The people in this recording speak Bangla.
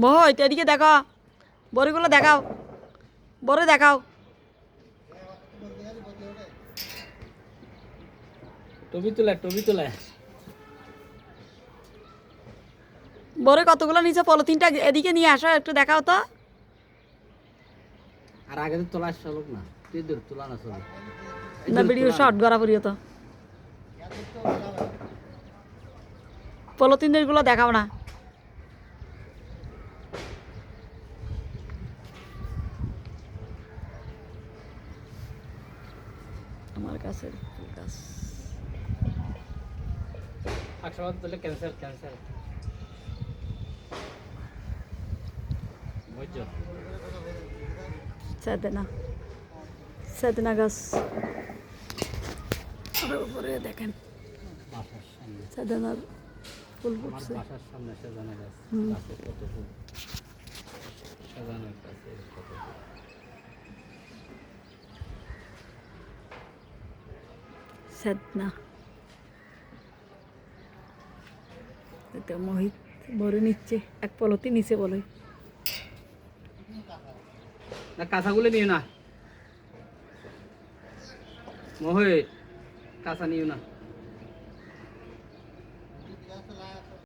মোহিত এদিকে দেখো, বড়িগুলো দেখাও, বড়ি দেখাও। টবি তোলা বড়ি কতগুলো নিচে, পলিথিনটা এদিকে নিয়ে আসো, একটু দেখাও তো। আর আগে তো তোলা চলুক না, তুই দূর তোলা না চলুক না ভিডিও শর্ট করা পড়িও তো, পলিথিনগুলো দেখাও না। আমার কাছে ফুল গাছ একশোবার তুলে ক্যান্সেল বুঝছো? সেদনা গাছ উপরে দেখেন, বাসার সামনে, সেদনার ফুল আমার ফুটছে। বাসার সামনে সাজানো গাছ, গাছে কত ফুল, সাজানো গাছে কত ফুল। সেদনা এটা মোহিত ভরে নিচ্ছে, এক পলতি নিচে বলে। না কাঁচাগুলো নিও না মোহিত, কাঁচা নিও না।